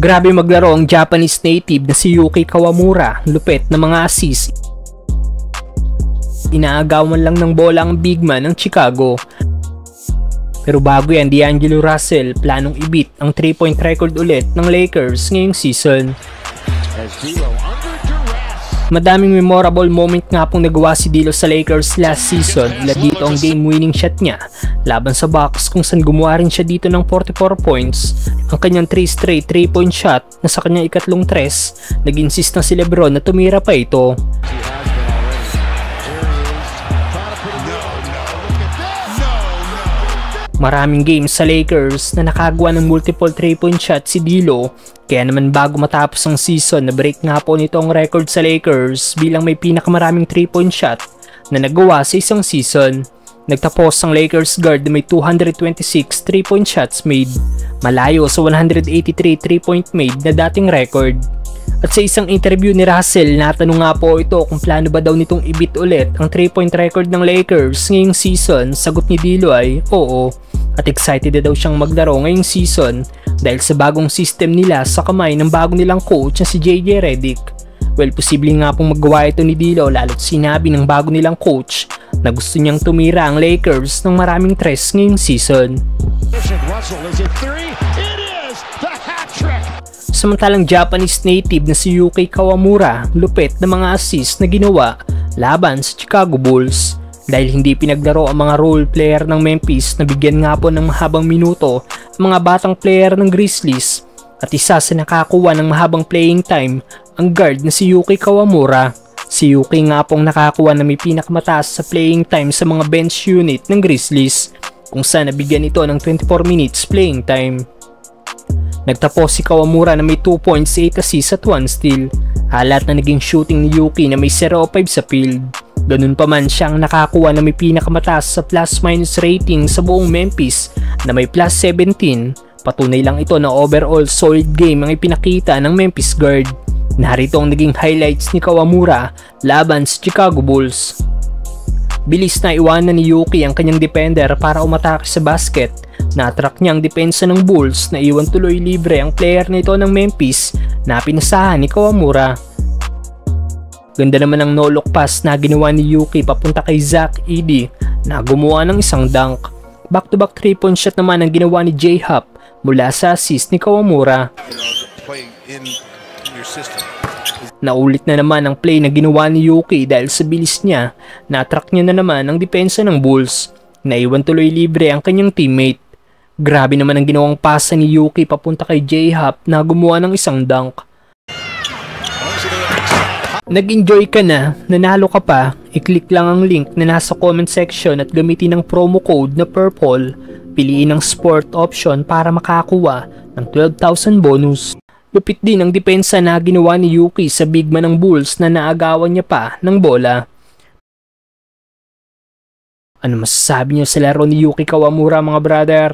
Grabe maglaro ang Japanese native na si Yuki Kawamura, lupet na mga assist. Inaagawan lang ng bola ang big man ng Chicago. Pero bago yan, D'Angelo Russell planong ibit ang 3-point record ulit ng Lakers ngayong season. Madaming memorable moment nga pong nagawa si D'Lo sa Lakers last season. Ila dito ang game-winning shot niya laban sa Bucks kung saan gumawa rin siya dito ng 44 points. Ang kanyang 3 straight 3-point shot na sa kanyang ikatlong tres, nag-insist na si Lebron na tumira pa ito. Maraming games sa Lakers na nakagawa ng multiple 3-point shot si D'Lo, kaya naman bago matapos ang season na break nga po nito ang record sa Lakers bilang may pinakamaraming 3-point shot na nagawa sa isang season. Nagtapos ang Lakers guard na may 226 3-point shots made, malayo sa 183 3-point made na dating record. At sa isang interview ni Russell, natanong nga po ito kung plano ba daw nitong ibit ulit ang 3-point record ng Lakers ngayong season. Sagot ni D'Lo ay oo, at excited na daw siyang maglaro ngayong season dahil sa bagong system nila sa kamay ng bago nilang coach na si JJ Redick. Well, posibleng nga pong magawa ito ni D'Lo lalo't sinabi ng bago nilang coach na gusto niyang tumira ang Lakers ng maraming tres ngayong season. Samantalang Japanese native na si Yuki Kawamura, lupet na mga assist na ginawa laban sa Chicago Bulls. Dahil hindi pinaglaro ang mga role player ng Memphis na bigyan nga po ng mahabang minuto ang mga batang player ng Grizzlies. At isa sa nakakuha ng mahabang playing time ang guard na si Yuki Kawamura. Si Yuki nga pong nakakuha na may pinakamataas sa playing time sa mga bench unit ng Grizzlies, kung saan nabigyan ito ng 24 minutes playing time. Nagtapos si Kawamura na may 2 points, 8 assists at 1 steal. Halat na naging shooting ni Yuki na may 0-5 sa field. Ganun pa man siyang nakakuha na may pinakamataas sa plus-minus rating sa buong Memphis na may plus 17. Patunay lang ito na overall solid game ang ipinakita ng Memphis guard. Narito ang naging highlights ni Kawamura laban sa Chicago Bulls. Bilis na iwanan ni Yuki ang kanyang defender para umatake sa basket. Na-attract niya ang depensa ng Bulls na iwan tuloy libre ang player nito ng Memphis na pinasahan ni Kawamura. Ganda naman ang no-look pass na ginawa ni Yuki papunta kay Zach Edey na gumawa ng isang dunk. Back-to-back 3-point shot naman ang ginawa ni J-Hop mula sa assist ni Kawamura. Naulit na naman ang play na ginawa ni Yuki dahil sa bilis niya, na-attract niya na naman ang depensa ng Bulls. Naiwan tuloy libre ang kanyang teammate. Grabe naman ang ginawang pasa ni Yuki papunta kay J-Hop na gumawa ng isang dunk. Nag-enjoy ka na, nanalo ka pa, i-click lang ang link na nasa comment section at gamitin ang promo code na PURPLE. Piliin ang sport option para makakuha ng 12,000 bonus. Lupit din ang depensa na ginawa ni Yuki sa big man ng Bulls na naagawan niya pa ng bola. Ano masasabi niyo sa laro ni Yuki Kawamura mga brother?